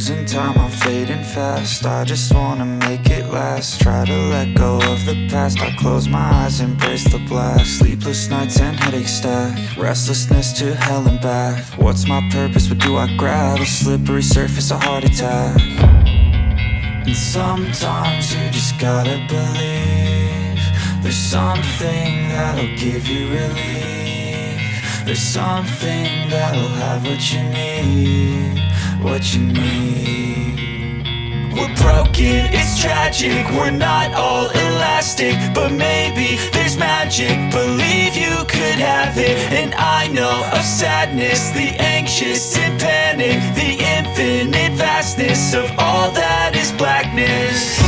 losing time, I'm fading fast. I just wanna make it last. Try to let go of the past. I close my eyes, embrace the blast. Sleepless nights and headaches stack. Restlessness to hell and back. What's my purpose? What do I grab? A slippery surface, a heart attack. And sometimes you just gotta believe there's something that'll give you relief. There's something that'll have what you need, what you need. We're broken, it's tragic, we're not all elastic, but maybe there's magic. Believe you could have it. And I know of sadness, the anxious and panic, the infinite vastness of all that is blackness.